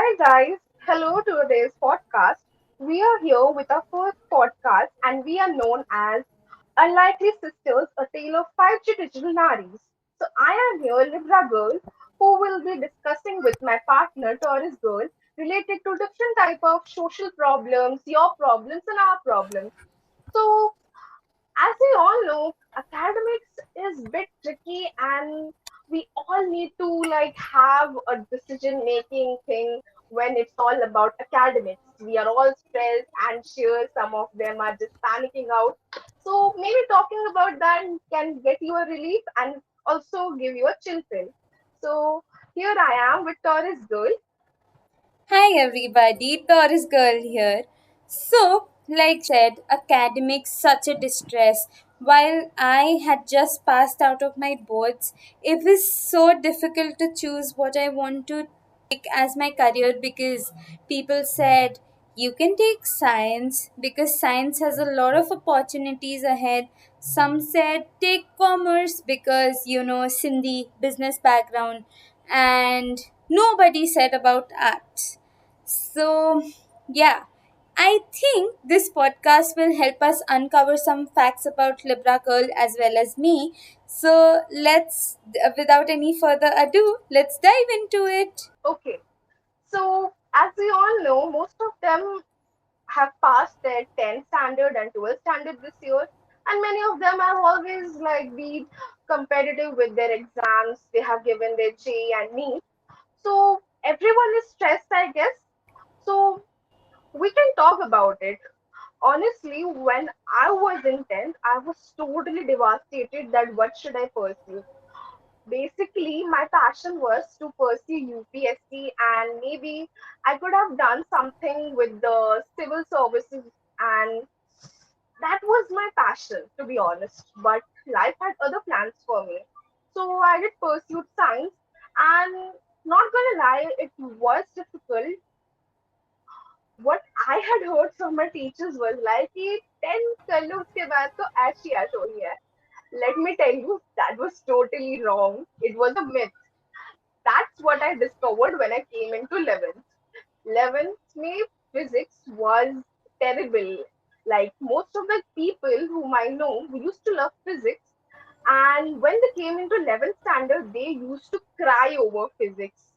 Hi guys, hello to today's podcast. We are here with our first podcast and we are known as Unlikely Sisters, a tale of five digital Naaris. So I am here, Libra Girl, who will be discussing with my partner, Taurus Girl, related to different type of social problems, your problems and our problems. So as we all know, academics is a bit tricky and we all need to have a decision making thing when it's all about academics. We are all stressed, anxious, some of them are just panicking out. So maybe talking about that can get you a relief and also give you a chill pill. So here I am with Taurus Girl. Hi everybody, Taurus girl here. So, like said, academics such a distress. While I had just passed out of my boards, it was so difficult to choose what I want to take as my career because people said you can take science because science has a lot of opportunities ahead. Some said take commerce because Cindy business background, and nobody said about arts. So, yeah, I think this podcast will help us uncover some facts about Libra Girl as well as me. So, without any further ado, let's dive into it. Okay, so as we all know, most of them have passed their 10th standard and 12th standard this year, and many of them have always been competitive with their exams. They have given their J and NEET, so everyone is stressed, I guess. So we can talk about it. Honestly, when I was in 10th, I was totally devastated that what should I pursue. Basically, my passion was to pursue UPSC, and maybe I could have done something with the civil services, and that was my passion, to be honest. But life had other plans for me. So I did pursue science, and not gonna lie, it was difficult. What I had heard from my teachers was like, कि 10th कर लो उसके बाद तो ऐश ही ऐश होनी है. Let me tell you, that was totally wrong. It was a myth. That's what I discovered when I came into 11th. 11th May physics was terrible. Like most of the people whom I know who used to love physics, and when they came into 11th standard, they used to cry over physics.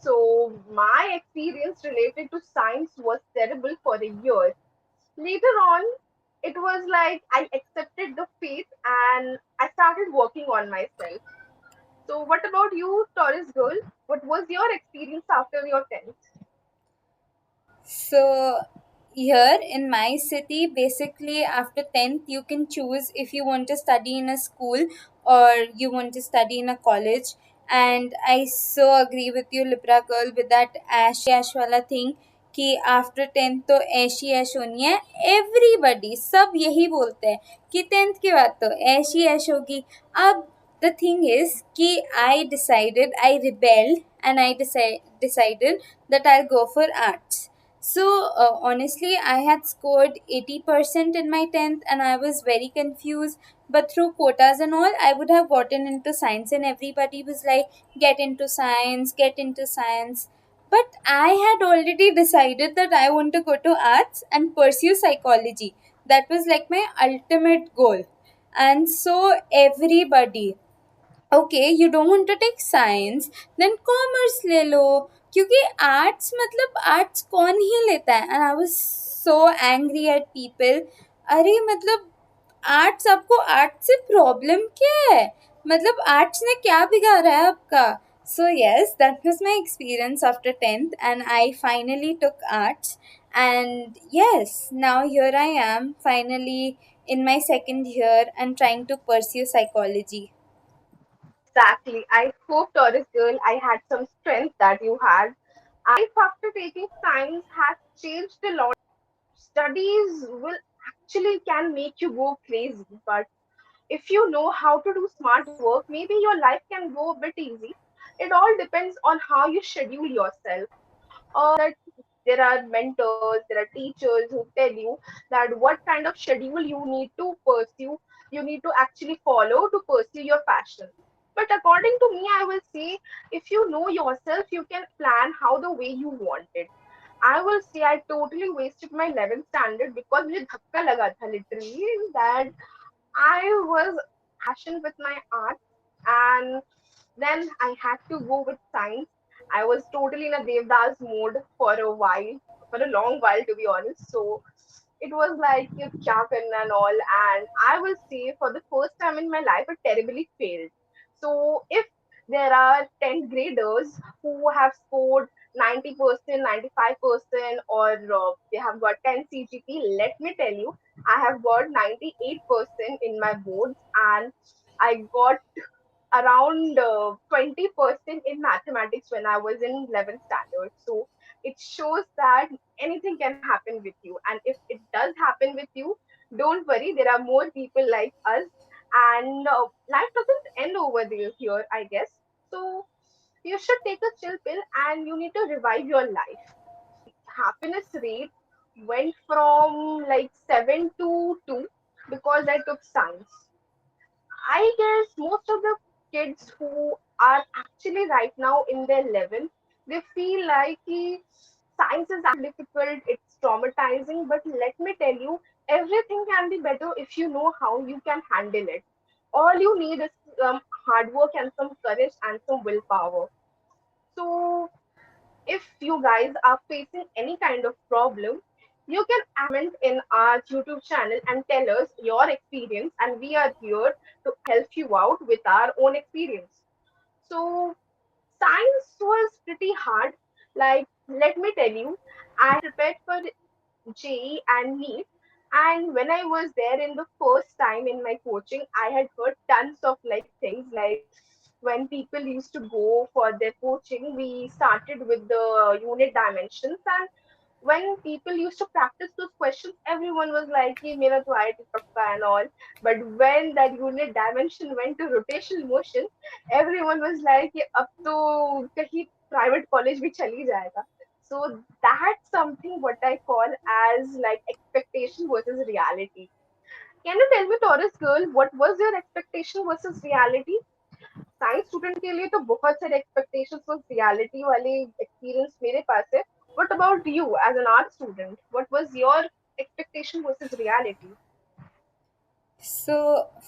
So my experience related to science was terrible for a year. Later on, it was like I accepted the fate and I started working on myself. So, what about you, Taurus girl? What was your experience after your 10th? So, here in my city, basically after 10th, you can choose if you want to study in a school or you want to study in a college. And I so agree with you, Libra girl, with that ash wala thing कि after 10th तो ऐशी ऐश होनी है. Everybody सब यही बोलते हैं कि 10th के बाद तो ऐशी ऐश होगी. अब the thing is कि I rebelled and I decided that I'll go for arts. So honestly, I had scored 80% in my 10th and I was very confused. But through quotas and all, I would have gotten into science, and everybody was like, get into science, get into science. But I had already decided that I want to go to arts and pursue psychology. That was like my ultimate goal. And so everybody, okay you don't want to take science then commerce ले लो क्योंकि arts मतलब arts कौन ही लेता है and I was so angry at people अरे मतलब arts आपको आर्ट्स से प्रॉब्लम क्या है मतलब आर्ट्स ने क्या बिगाड़ा है आपका so yes that was my experience after 10th and I finally took arts and yes now here I am finally in my second year and trying to pursue psychology. Exactly. I hope, Taurus girl, I had some strength that you had. And life after taking science has changed a lot. Studies will actually can make you go crazy, but if you know how to do smart work, maybe your life can go a bit easy. It all depends on how you schedule yourself. That there are mentors, there are teachers who tell you that what kind of schedule you need to pursue, you need to actually follow to pursue your passion. But according to me, I will say if you know yourself, you can plan how the way you want it. I will say I totally wasted my 11th standard because मुझे धक्का लगा था literally that I was passion with my art, and then I had to go with science. I was totally in a Devdas mode for a while, for a long while to be honest. So it was like you kya karna and all. And I will say for the first time in my life, I terribly failed. So if there are 10th graders who have scored 90%, 95%, or they have got 10 CGP, let me tell you, I have got 98% in my boards, and I got around 20% in mathematics when I was in 11th standard. So it shows that anything can happen with you. And if it does happen with you, don't worry, there are more people like us. And life doesn't end over there here, I guess. So you should take a chill pill and you need to revive your life. Happiness rate went from like 7 to 2 because I took science. I guess most of the kids who are actually right now in their 11th, they feel like science is difficult, it's traumatizing, but let me tell you, everything can be better if you know how you can handle it. All you need is some hard work and some courage and some willpower. So if you guys are facing any kind of problem, you can comment in our YouTube channel and tell us your experience, and we are here to help you out with our own experience. So, science was pretty hard. Like, let me tell you, I had prepared for JEE and NEET. And when I was there in the first time in my coaching, I had heard tons of like things like when people used to go for their coaching, we started with the unit dimensions, and when people used to practice those questions, everyone was like, "Ye mera to IIT pakka" and all. But when that unit dimension went to rotational motion, everyone was like, "Ye ab to kahi private college bhi chali jayega." So that's something what I call as like expectation versus reality. Can you tell me, Taurus girl, what was your expectation versus reality? Science student के लिए तो बहुत सारे expectations और reality वाले experience मेरे पास है. What about you as an art student? What was your expectation versus reality? So,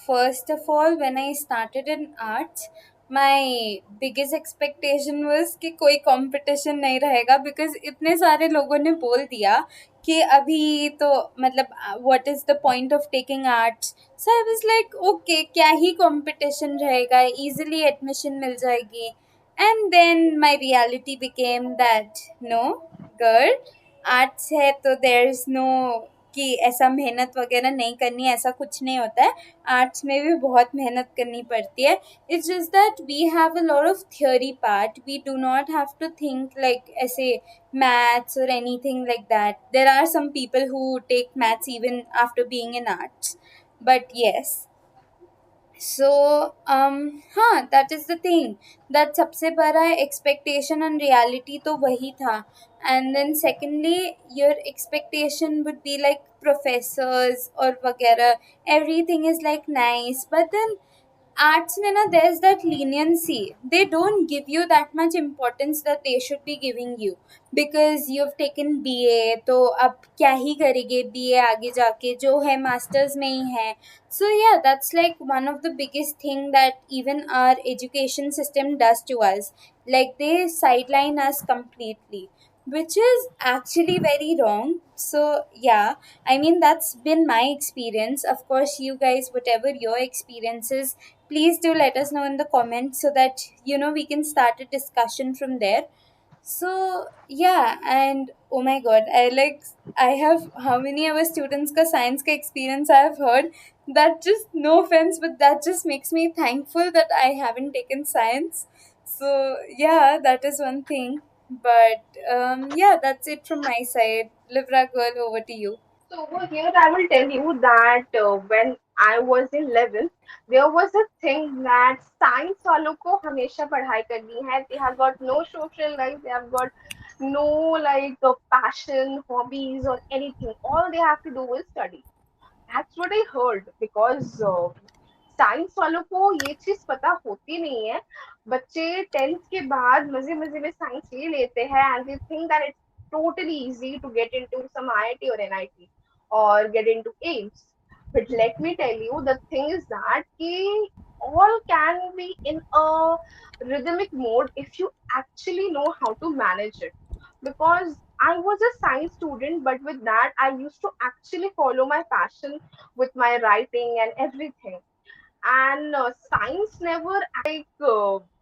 first of all, when I started in arts, my biggest expectation was कि कोई competition नहीं रहेगा because इतने सारे लोगों ने बोल दिया कि अभी तो मतलब what is the point of taking arts. So I was like okay क्या ही competition रहेगा, easily admission मिल जाएगी. And then my reality became that no girl, arts है तो देयर इज नो कि ऐसा मेहनत वगैरह नहीं करनी है, ऐसा कुछ नहीं होता है. आर्ट्स में भी बहुत मेहनत करनी पड़ती है. It's just that we have a lot of theory part, we do not have to think like ऐसे मैथ्स और anything like that. There are some people who take maths even after being in arts, but yes. So हाँ, that is the thing, that सबसे बड़ा expectation and reality तो वही था. And then secondly your expectation would be like professors और वगैरह, everything is like nice, but then arts mein na there's that leniency, they don't give you that much importance that they should be giving you because you've taken BA तो अब क्या ही करेंगे BA आगे जाके, जो है masters में ही है. So yeah, that's like one of the biggest thing that even our education system does to us, like they sideline us completely, which is actually very wrong. So yeah, I mean that's been my experience. Of course you guys, whatever your experience is, please do let us know in the comments so that we can start a discussion from there. So yeah, and oh my god, I have how many of our students ka science ka experience I have heard, that just, no offense, but that just makes me thankful that I haven't taken science. So yeah, that is one thing. But yeah, that's it from my side. Livra girl, over to you. So over here, I will tell you that when I was in 11th, there was a thing that science वालों को हमेशा पढ़ाई करनी है. They have got no social life. They have got no like passion, hobbies, or anything. All they have to do is study. That's what I heard because science वालों को ये चीज पता होती नहीं है। बच्चे टेंथ के बाद मजे मजे में साइंस ले लेते हैं and they think that it's totally easy to get into some IIT or NIT or get into AIMS. But let me tell you, the thing is that ki all can be in a rhythmic mode if you actually know how to manage it. Because I was a science student, but with that, I used to actually follow my passion with my writing and everything. And science never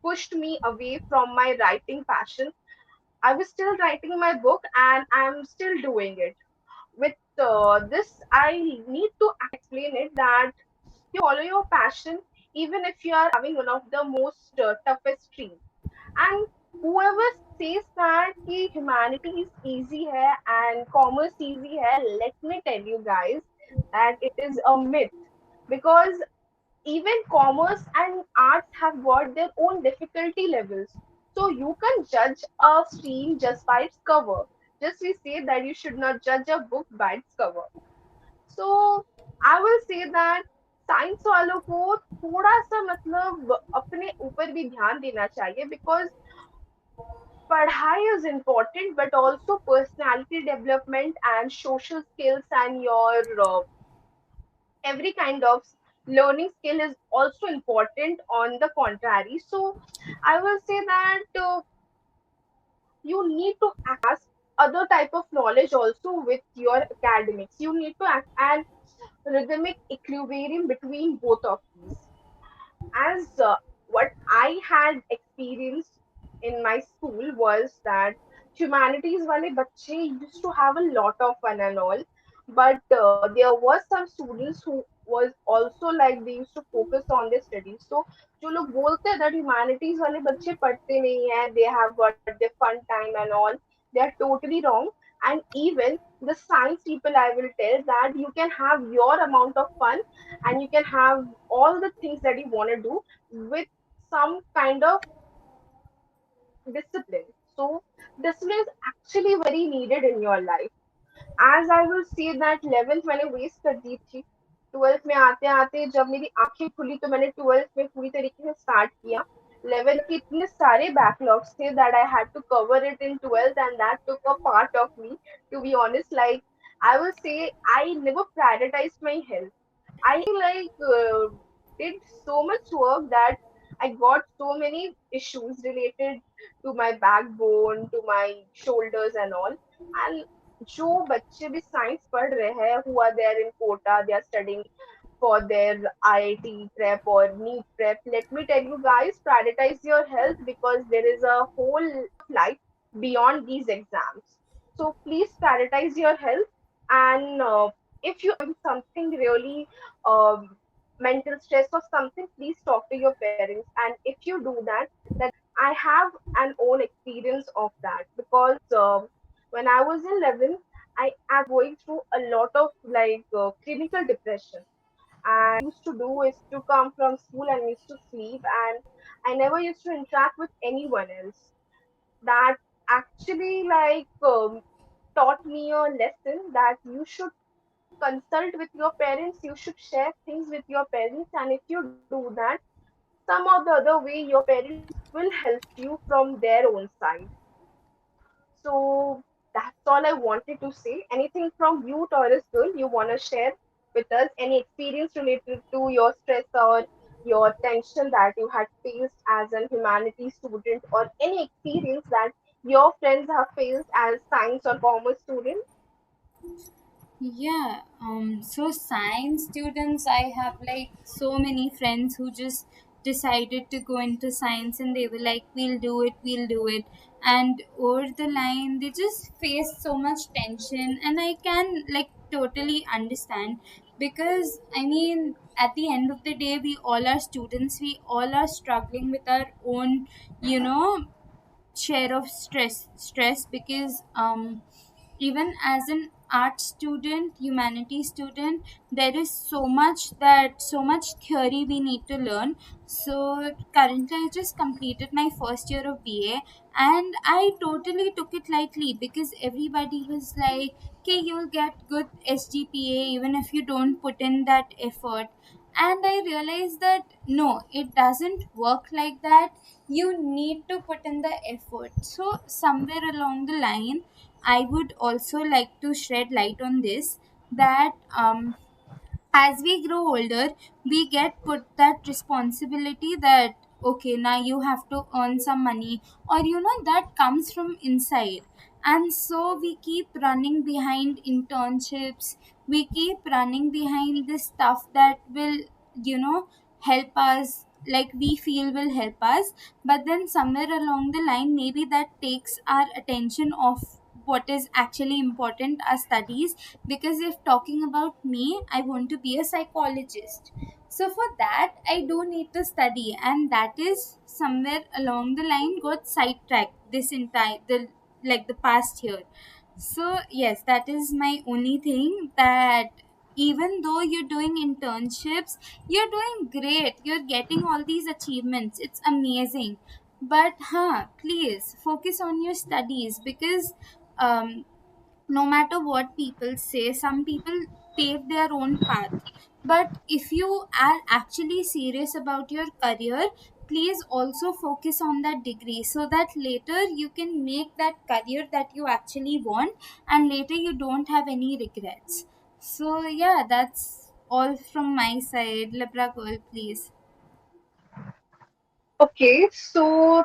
pushed me away from my writing passion. I was still writing my book and I'm still doing it. With this, I need to explain it that you follow your passion even if you are having one of the most toughest streams. And whoever says that कि humanity is easy hai and commerce easy hai, let me tell you guys that it is a myth. Because even commerce and arts have got their own difficulty levels. So you can judge a stream just by its cover. Just we say that you should not judge a book by its cover. So I will say that science वालों को थोड़ा सा मतलब अपने ऊपर भी ध्यान देना चाहिए बिकॉज पढ़ाई is important but also personality development and social skills and your every kind of learning skill is also important on the contrary. So I will say that you need to ask other type of knowledge also with your academics. You need to act and rhythmic equilibrium between both of these. As what I had experienced in my school was that humanities wale bacche used to have a lot of fun and all, but there was some students who was also like they used to focus on their studies. So जो लोग बोलते हैं that humanities वाले बच्चे पढ़ते नहीं है, they have got their fun time and all, they are totally wrong. And even the science people, I will tell that you can have your amount of fun and you can have all the things that you want to do with some kind of discipline. So discipline is actually very needed in your life. As I will say that 11th मैंने waste कर दी थी। 12th में आते आते जब मेरी आंखें खुली तो मैंने 12th में पूरी तरीके से स्टार्ट किया। 11th के इतने सारे बैकलॉग्स थे that I had to cover it in 12th and that took a part of me, to be honest. Like I will say I never prioritized my health. I did so much work that I got so many issues related to my backbone, to my shoulders and all. And जो बच्चे भी science पढ़ रहे हैं who are there in quota, they are studying for their IIT prep or NEET prep. Let me tell you guys, prioritize your health because there is a whole life beyond these exams. So please prioritize your health. And if you have something really mental stress or something, please talk to your parents. And if you do that, then I have an own experience of that because when I was in 11th, I am going through a lot of clinical depression. And used to do is to come from school and used to sleep, and I never used to interact with anyone else. That actually taught me a lesson that you should consult with your parents, you should share things with your parents, and if you do that, some or the other way your parents will help you from their own side. So that's all I wanted to say. Anything from you, Taurus girl, you want to share with us? Any experience related to your stress or your tension that you had faced as an humanities student, or any experience that your friends have faced as science or commerce students? Yeah, so science students, I have like so many friends who just decided to go into science and they were like, we'll do it. And over the line, they just faced so much tension, and I can like totally understand because I mean, at the end of the day, we all are students, we all are struggling with our own, you know, share of stress because even as an art student, humanity student, there is so much theory we need to learn. So currently I just completed my first year of BA, and I totally took it lightly because everybody was like, okay, you'll get good SGPA even if you don't put in that effort. And I realized that no, it doesn't work like that. You need to put in the effort. So somewhere along the line, I would also like to shed light on this, that as we grow older, we get put that responsibility that okay, now you have to earn some money, or that comes from inside. And so we keep running behind internships, we keep running behind this stuff that will you know help us, like we feel will help us. But then somewhere along the line, maybe that takes our attention off what is actually important, our studies. Because if talking about me, I want to be a psychologist. So for that, I do need to study, and that is somewhere along the line got sidetracked this entire the past year. So yes, that is my only thing, that even though you're doing internships, you're doing great, you're getting all these achievements, it's amazing. But please focus on your studies, because um no matter what people say, some people pave their own path. But if you are actually serious about your career, please also focus on that degree, so that later you can make that career that you actually want, and later you don't have any regrets. So yeah, that's all from my side. Libra girl, please. Okay, so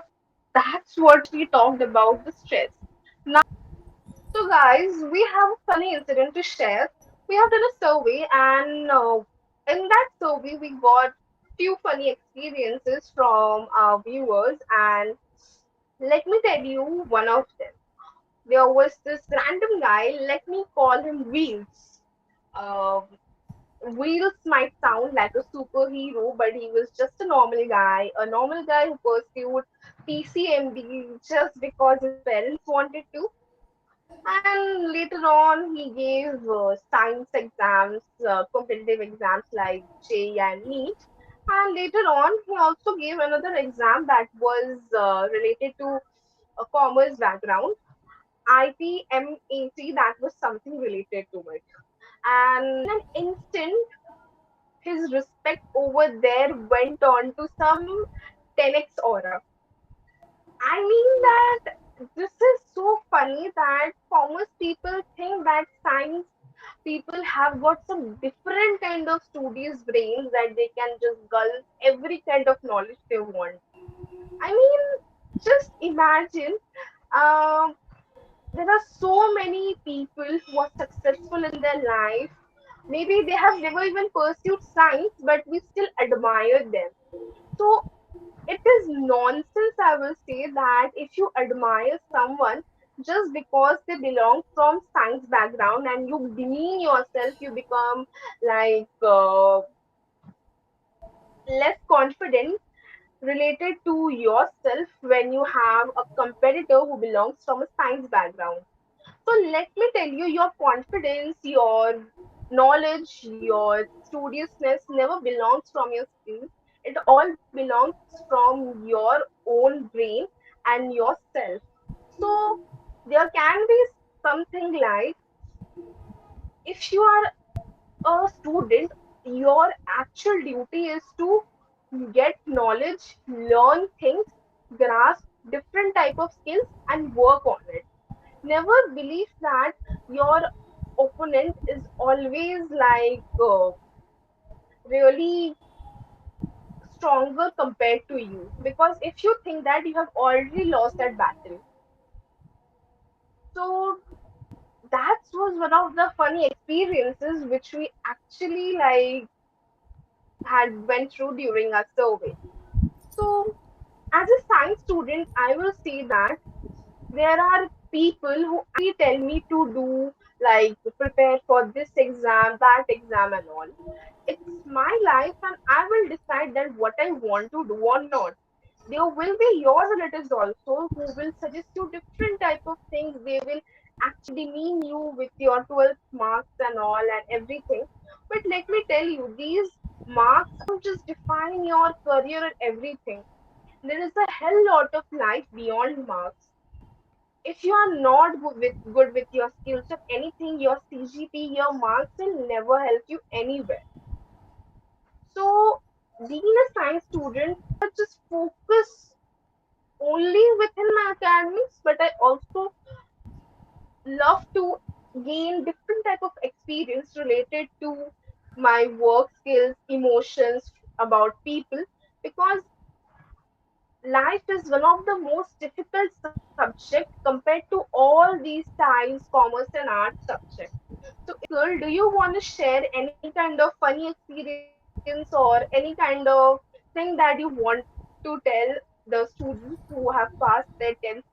that's what we talked about the stress. Now, so guys, we have a funny incident to share. We have done a survey, and in that survey, we got few funny experiences from our viewers, and let me tell you one of them. There was this random guy, let me call him Wheels. Um, Wheels might sound like a superhero, but he was just a normal guy who pursued PCMB just because his parents wanted to. And later on, he gave science exams, competitive exams like JEE and NEET. And later on, he also gave another exam that was related to a commerce background, IPMAT, that was something related to it. And in an instant, his respect over there went on to some 10x aura. I mean that this is so funny that commerce people think that science people have got some different kind of studious brains that they can just gulp every kind of knowledge they want. I mean, just imagine, um, there are so many people who are successful in their life. Maybe they have never even pursued science, but we still admire them. So it is nonsense, I will say, that if you admire someone just because they belong from science background and you demean yourself, you become like less confident related to yourself when you have a competitor who belongs from a science background. So let me tell you, your confidence, your knowledge, your studiousness never belongs from your skills. It all belongs from your own brain and yourself. So there can be something like, if you are a student, your actual duty is to get knowledge, learn things, grasp different type of skills and work on it. Never believe that your opponent is always like really stronger compared to you, because if you think that, you have already lost that battle. So that was one of the funny experiences which we actually like had went through during our survey. So as a science student, I will say that there are people who tell me to do, like, prepare for this exam, that exam, and all. It's my life, and I will decide that what I want to do or not. There will be your relatives also who will suggest you different type of things. They will actually demean you with your 12th marks and all and everything. But let me tell you, these marks don't just define your career and everything. There is a hell lot of life beyond marks. If you are not good with your skills or anything, your CGP, your marks will never help you anywhere. So, being a science student, just focus only within my academics, but I also love to gain different type of experience related to my work skills, emotions about people, because life is one of the most difficult subject compared to all these science, commerce, and art subjects. So, girl, do you want to share any kind of funny experience or any kind of thing that you want to tell the students who have passed their 10th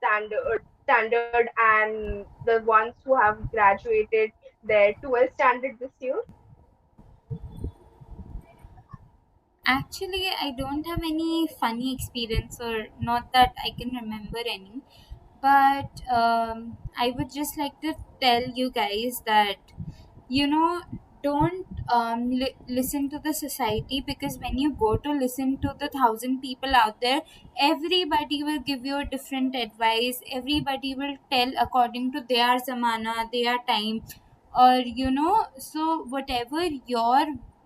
standard and the ones who have graduated their 12th standard this year? Actually, I don't have any funny experience, or not that I can remember any. But I would just like to tell you guys that, you know, don't listen to the society, because when you go to listen to the thousand people out there, everybody will give you a different advice. Everybody will tell according to their zamana, their time, or so whatever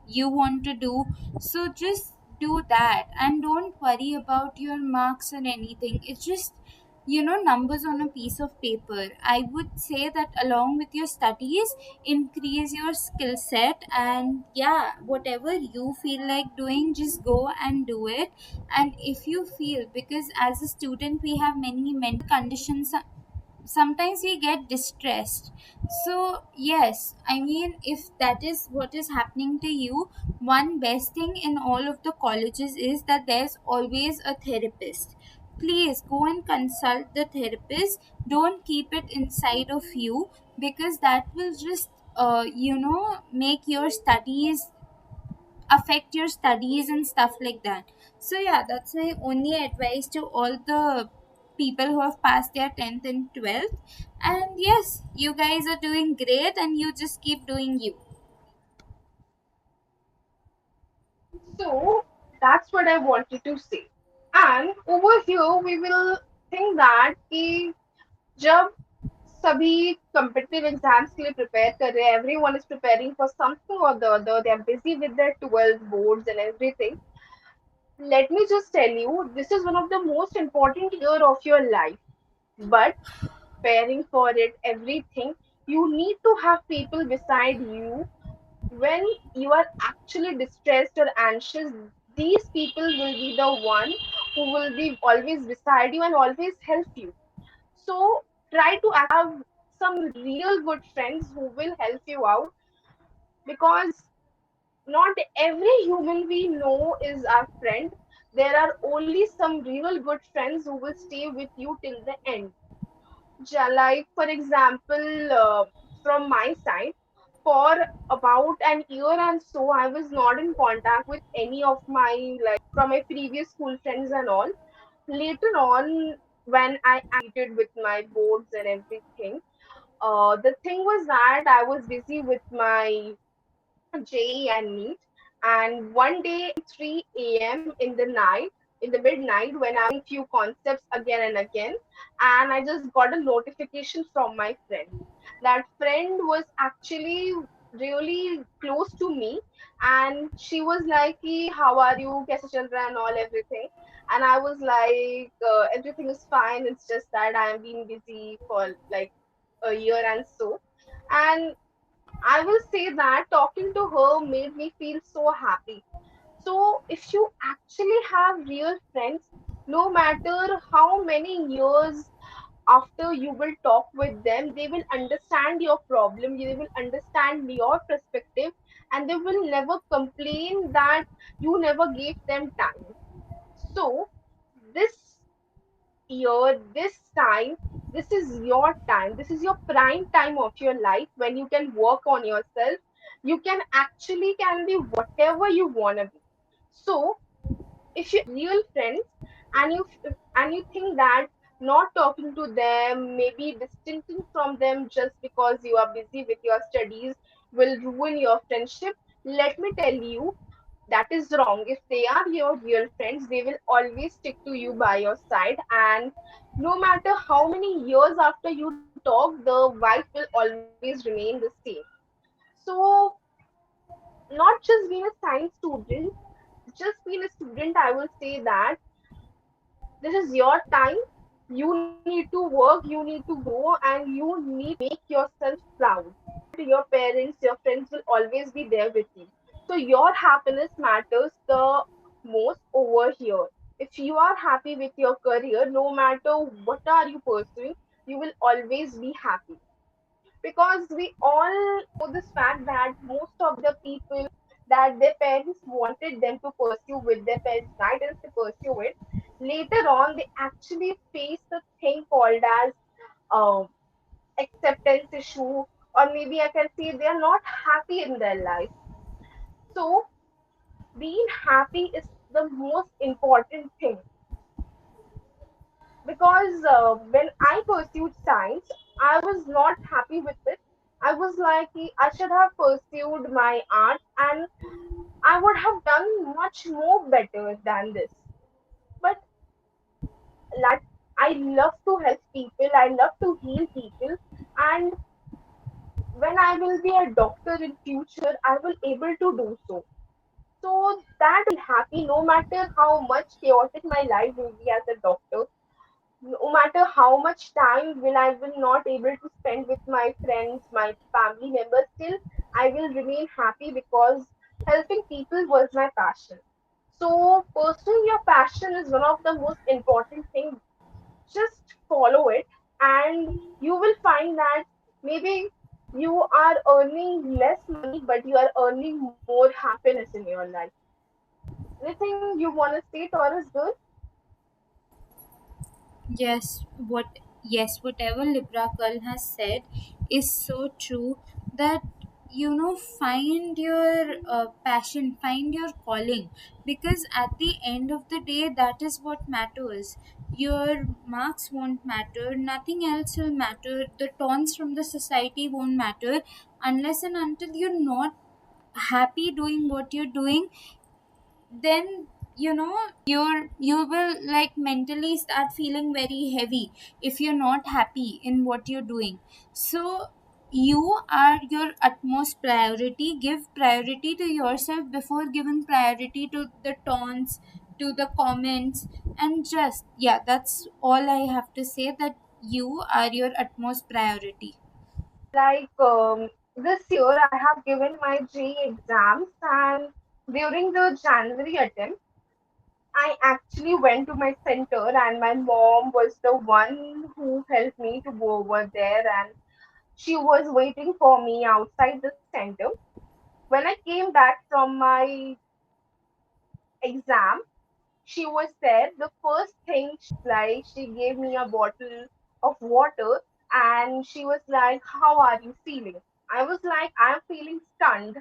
you want to do, so just do that and don't worry about your marks or anything. It's just numbers on a piece of paper. I would say that along with your studies, increase your skill set, and yeah, whatever you feel like doing, just go and do it. And if you feel, because as a student we have many mental conditions, sometimes we get distressed. So yes, I mean, if that is what is happening to you, one best thing in all of the colleges is that there's always a therapist. Please go and consult the therapist. Don't keep it inside of you, because that will just make your studies, affect your studies and stuff like that. So yeah, that's my only advice to all the people who have passed their 10th and 12th. And yes, you guys are doing great, and you just keep doing you. So that's what I wanted to say. And over here, we will think that कि जब सभी competitive exams के लिए prepare कर रहे हैं, everyone is preparing for something or the other, they are busy with their 12 boards and everything. Let me just tell you, this is one of the most important year of your life. But preparing for it, everything, you need to have people beside you when you are actually distressed or anxious. These people will be the one who will be always beside you and always help you. So try to have some real good friends who will help you out, because not every human we know is our friend. There are only some real good friends who will stay with you till the end. Like, for example, from my side, for about an year and so, I was not in contact with any of my, like, from my previous school friends and all. Later on, when I completed with my boards and everything, the thing was that I was busy with my JE and NEET. And one day, 3 a.m. in the night, in the midnight, when I was few concepts again and again, and I just got a notification from my friend. That friend was actually really close to me, and she was like, "Ki, how are you? Kaise chal raha hai?" and all everything. And I was like, everything is fine. It's just that I am being busy for like a year and so. And I will say that talking to her made me feel so happy. So, if you actually have real friends, no matter how many years after you will talk with them, they will understand your problem, they will understand your perspective, and they will never complain that you never gave them time. So, this year, this time, this is your time. This is your prime time of your life when you can work on yourself. You can actually can be whatever you wanna be. So if you real friends and you think that not talking to them, maybe distancing from them just because you are busy with your studies will ruin your friendship, let me tell you, that is wrong. If they are your real friends, they will always stick to you by your side, and no matter how many years after you talk, the vibe will always remain the same. So not just being a science student, just been a student, I will say that this is your time. You need to work, you need to grow, and you need to make yourself proud. Your parents, your friends will always be there with you. So your happiness matters the most over here. If you are happy with your career, no matter what are you pursuing, you will always be happy. Because we all know this fact that most of the people that their parents wanted them to pursue with their parents guidance to pursue it, later on they actually face the thing called as um, acceptance issue, or maybe I can say they are not happy in their life. So being happy is the most important thing. Because when I pursued science, I was not happy with it. I was like, I should have pursued my art and I would have done much more better than this. But that I love to help people, I love to heal people, and when I will be a doctor in future, I will able to do so. So that happy no matter how much chaotic my life will be as a doctor, no matter how much time will not able to spend with my friends, my family members, still I will remain happy because helping people was my passion. So pursuing your passion is one of the most important things. Just follow it and you will find that maybe you are earning less money but you are earning more happiness in your life. Anything you want to say, Taurus girl? Yes, whatever Libra Girl has said is so true, that find your passion, find your calling, because at the end of the day that is what matters. Your marks won't matter, nothing else will matter, the taunts from the society won't matter, unless and until you're not happy doing what you're doing. Then you will like mentally start feeling very heavy if you're not happy in what you're doing. So you are your utmost priority. Give priority to yourself before giving priority to the taunts, to the comments. And just, yeah, that's all I have to say, that you are your utmost priority. Like this year, I have given my JEE exams, and during the January attempt, I actually went to my center, and my mom was the one who helped me to go over there, and she was waiting for me outside the center. When I came back from my exam, she was there. The first thing she was like, she gave me a bottle of water and she was like, how are you feeling? I was like, I'm feeling stunned.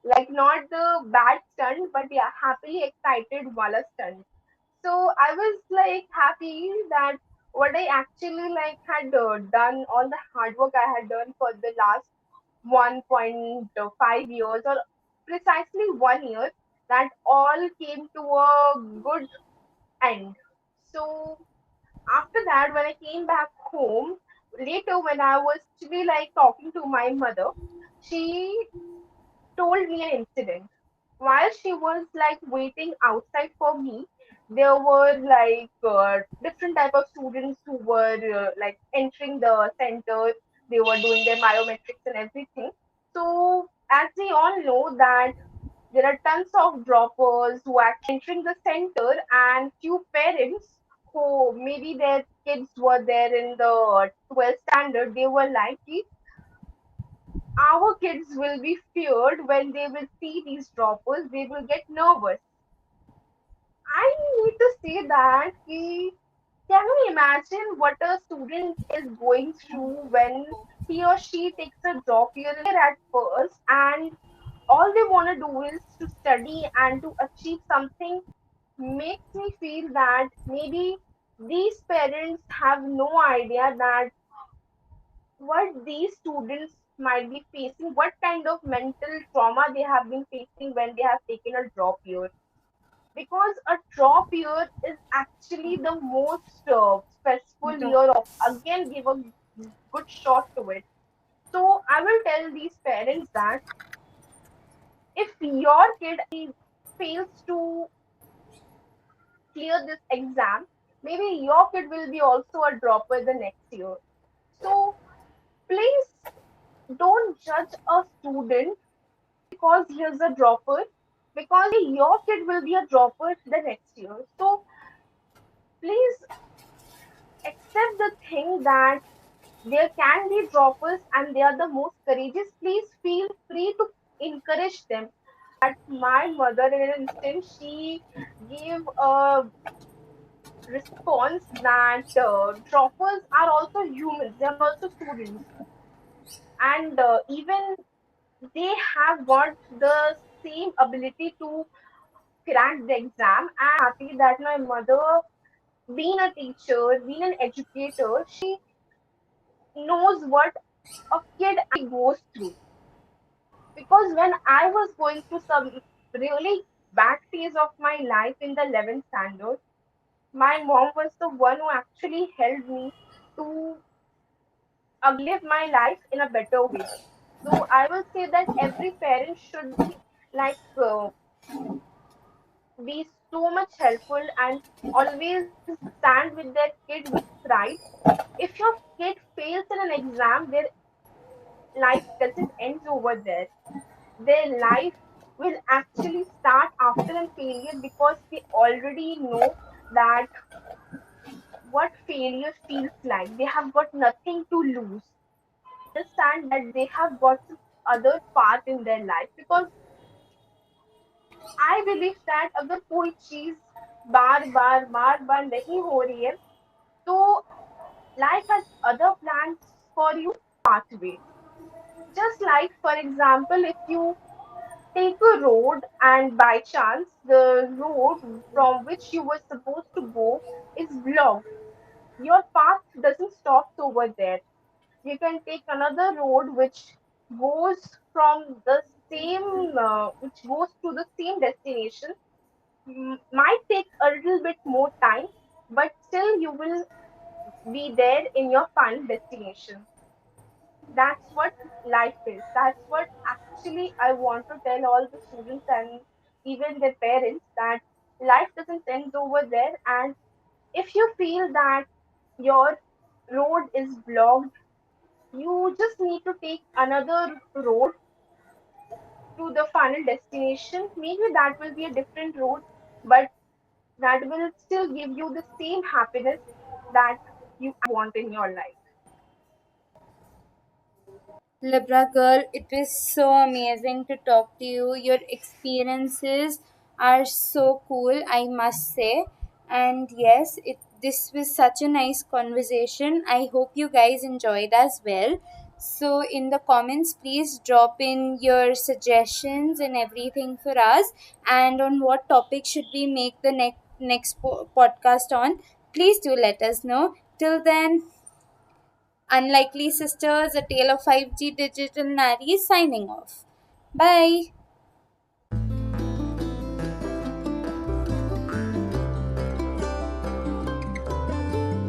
Like, not the bad stunned, but yeah, happily excited wala stunned. So I was like happy that what I actually like had done, all the hard work I had done for the last 1.5 years or precisely 1 year, that all came to a good end. So after that, when I came back home, later when I was actually like talking to my mother, she told me an incident. While she was like waiting outside for me, there were like different type of students who were like entering the center. They were doing their biometrics and everything. So as we all know that there are tons of droppers who are entering the center, and few parents who maybe their kids were there in the 12th standard, they were like, our kids will be feared when they will see these droppers, they will get nervous. I need to say that can you imagine what a student is going through when he or she takes a drop year at first and all they want to do is to study and to achieve something. Makes me feel that maybe these parents have no idea that what these students might be facing, what kind of mental trauma they have been facing when they have taken a drop year. Because a drop year is actually the most stressful The year of, again, give a good shot to it. So I will tell these parents that if your kid fails to clear this exam, maybe your kid will be also a dropper the next year. So please don't judge a student because he is a dropper, because your kid will be a dropper the next year. So please accept the thing that there can be droppers and they are the most courageous. Please feel free to encourage them. My mother, in an instant, she gave a response that droppers are also humans, they are also students, and even they have got the same ability to crack the exam. I'm happy that my mother, being a teacher, being an educator, she knows what a kid goes through. Because when I was going through some really bad phase of my life in the 11th standard, my mom was the one who actually helped me to live my life in a better way. So I will say that every parent should like be so much helpful and always stand with their kid with pride. If your kid fails in an exam, their life doesn't end over there. Their life will actually start after a failure because they already know that what failure feels like. They have got nothing to lose. Understand that they have got some other path in their life, because I believe that अगर कोई चीज बार बार नहीं हो रही है, तो life has other plans for you, pathway. Just like, for example, if you take a road and by chance the road from which you were supposed to go is blocked, your path doesn't stop over there. You can take another road which goes from the which goes to the same destination. Might take a little bit more time, but still you will be there in your final destination. That's what life is. That's what actually I want to tell all the students and even their parents, that life doesn't end over there. And if you feel that your road is blocked, you just need to take another road to the final destination. Maybe that will be a different road, but that will still give you the same happiness that you want in your life. Libra girl, it was so amazing to talk to you. Your experiences are so cool, I must say. And yes, this was such a nice conversation. I hope you guys enjoyed as well. So, in the comments, please drop in your suggestions and everything for us, and on what topic should we make the next podcast on. Please do let us know. Till then, Unlikely Sisters, A Tale of 5G Digital Naaris signing off. Bye.